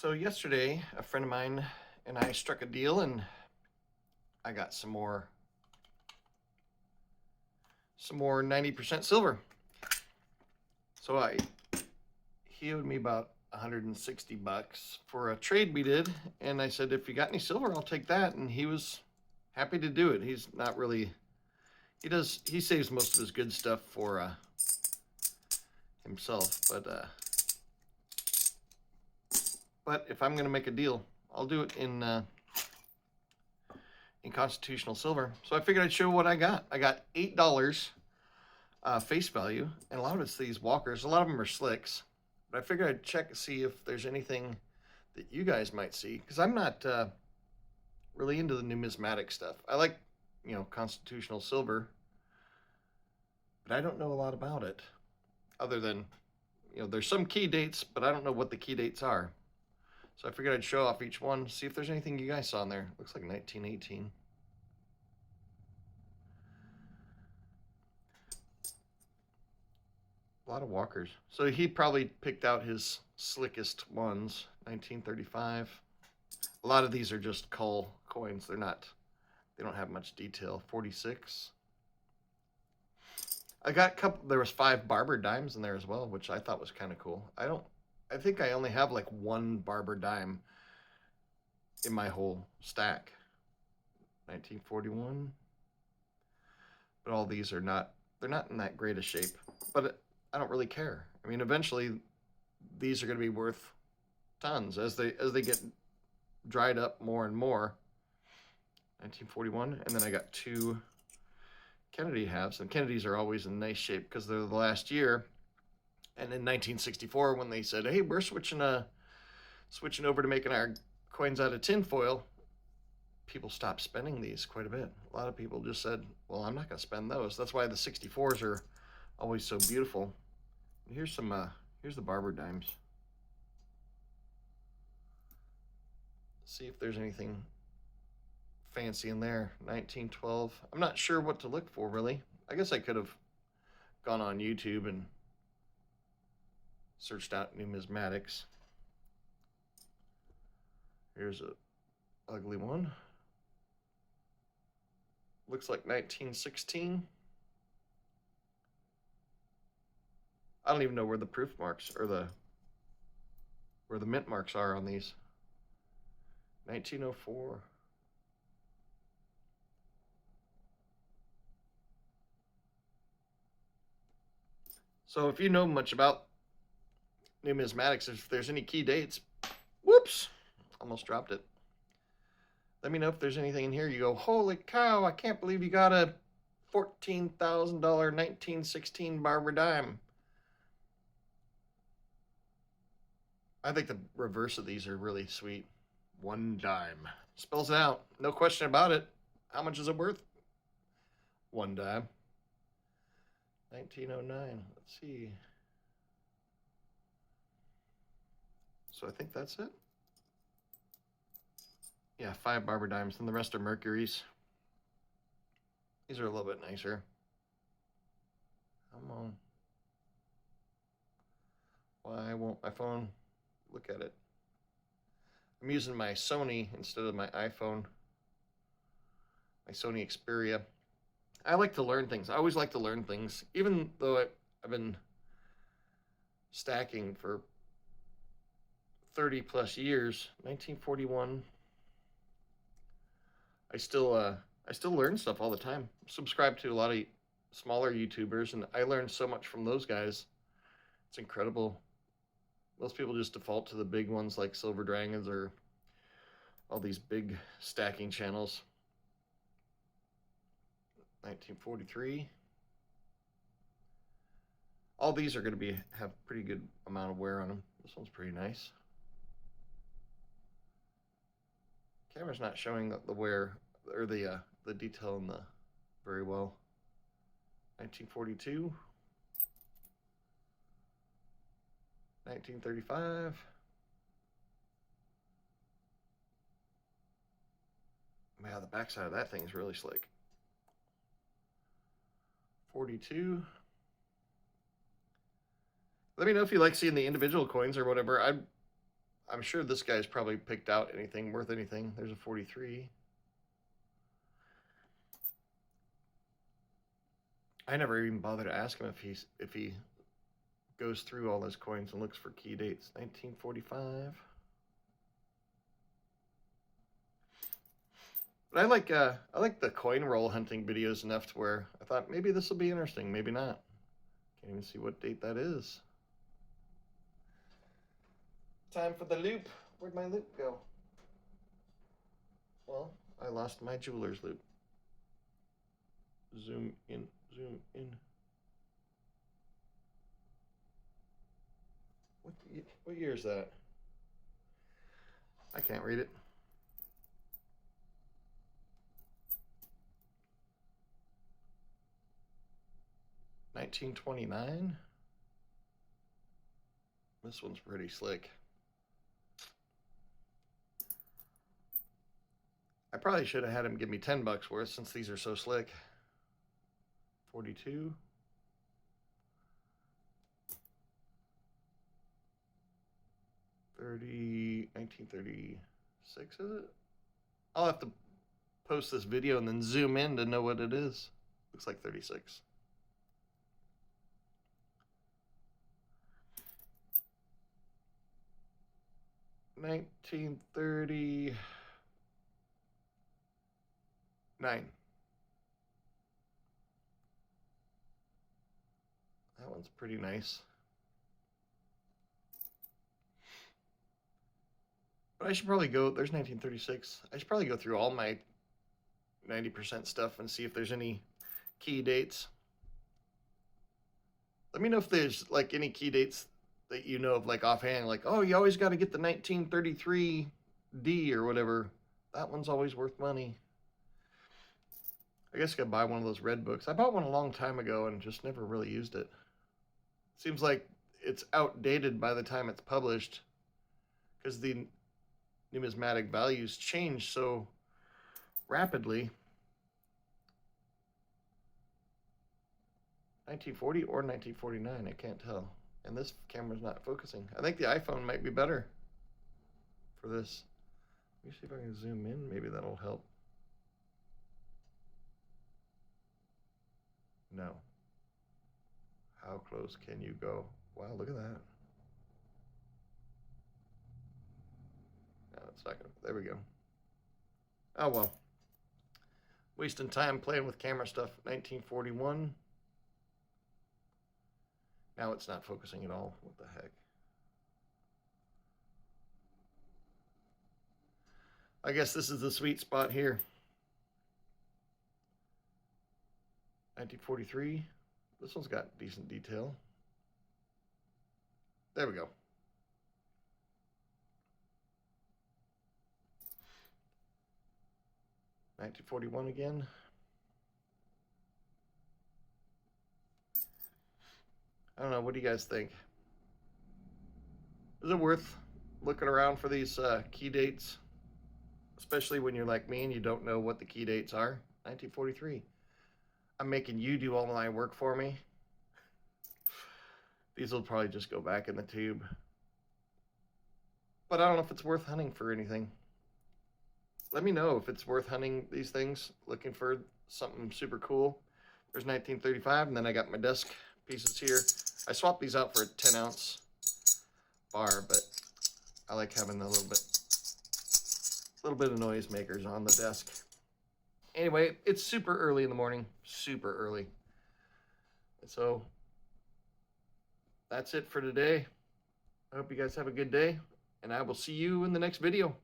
So yesterday, a friend of mine and I struck a deal, and I got some more 90% silver. So he owed me about 160 bucks for a trade we did, and I said, if you got any silver, I'll take that. And he was happy to do it. He's not really, he saves most of his good stuff for himself, but if I'm going to make a deal, I'll do it in constitutional silver. So I figured I'd show what I got. I got $8 face value, and a lot of it's these walkers. A lot of them are slicks, but I figured I'd check and see if there's anything that you guys might see, because I'm not really into the numismatic stuff. I like, constitutional silver, but I don't know a lot about it, other than, there's some key dates, but I don't know what the key dates are. So I figured I'd show off each one, see if there's anything you guys saw in there. Looks like 1918. A lot of walkers. So he probably picked out his slickest ones. 1935. A lot of these are just cull coins. They don't have much detail. 46. I got a couple, there was 5 barber dimes in there as well, which I thought was kind of cool. I think I only have like one barber dime in my whole stack. 1941. But all these they're not in that great a shape. But I don't really care. I mean, eventually these are going to be worth tons as they get dried up more and more. 1941. And then I got 2 Kennedy halves. And Kennedys are always in nice shape because they're the last year. And in 1964, when they said, hey, we're switching over to making our coins out of tinfoil, people stopped spending these quite a bit. A lot of people just said, well, I'm not going to spend those. That's why the 64s are always so beautiful. And here's the barber dimes. See if there's anything fancy in there. 1912. I'm not sure what to look for, really. I guess I could have gone on YouTube and searched out numismatics. Here's a ugly one. Looks like 1916. I don't even know where the proof marks or where the mint marks are on these. 1904. So if you know much about numismatics, if there's any key dates, whoops, almost dropped it. Let me know if there's anything in here you go, holy cow, I can't believe you got a $14,000 1916 barber dime. I think the reverse of these are really sweet. 1 dime. Spells it out. No question about it. How much is it worth? 1 dime. 1909. Let's see. So I think that's it. Yeah, 5 barber dimes, and the rest are mercuries. These are a little bit nicer. Come on. Why won't my phone look at it? I'm using my Sony instead of my iPhone. My Sony Xperia. I like to learn things. I always like to learn things. Even though I've been stacking for 30 plus years. 1941. I still learn stuff all the time. Subscribe to a lot of smaller YouTubers, and I learned so much from those guys. It's incredible. Most people just default to the big ones like Silver Dragons or all these big stacking channels. 1943. All these are going to have pretty good amount of wear on them. This one's pretty nice. Camera's not showing the wear or the detail in the very well. 1942. 1935. Man, the backside of that thing is really slick. 42. Let me know if you like seeing the individual coins or whatever. I'm sure this guy's probably picked out anything worth anything. There's a 43. I never even bother to ask him if he goes through all his coins and looks for key dates. 1945. But I like the coin roll hunting videos enough to where I thought maybe this will be interesting, maybe not. Can't even see what date that is. Time for the loop. Where'd my loop go? Well, I lost my jeweler's loop. Zoom in, zoom in. What year is that? I can't read it. $1929. This one's pretty slick. I probably should have had him give me $10 worth since these are so slick. 42. $30, 1936, is it? I'll have to post this video and then zoom in to know what it is. Looks like 36. $1939. That one's pretty nice. But I should probably go, there's 1936. I should probably go through all my 90% stuff and see if there's any key dates. Let me know if there's like any key dates that you know of, like offhand, like, oh, you always got to get the 1933 D or whatever. That one's always worth money. I guess I could buy one of those red books. I bought one a long time ago and just never really used it. Seems like it's outdated by the time it's published because the numismatic values change so rapidly. 1940 or 1949, I can't tell. And this camera's not focusing. I think the iPhone might be better for this. Let me see if I can zoom in. Maybe that'll help. No. How close can you go? Wow, look at that. No, it's not gonna. There we go. Oh well. Wasting time playing with camera stuff. 1941. Now it's not focusing at all. What the heck? I guess this is the sweet spot here. 1943. This one's got decent detail. There we go. $1941 again. I don't know. What do you guys think? Is it worth looking around for these key dates? Especially when you're like me and you don't know what the key dates are. 1943. I'm making you do all my work for me. These will probably just go back in the tube. But I don't know if it's worth hunting for anything. Let me know if it's worth hunting these things, looking for something super cool. There's 1935, and then I got my desk pieces here. I swapped these out for a 10-ounce bar, but I like having a little bit of noise makers on the desk. Anyway, it's super early in the morning, super early. So that's it for today. I hope you guys have a good day, and I will see you in the next video.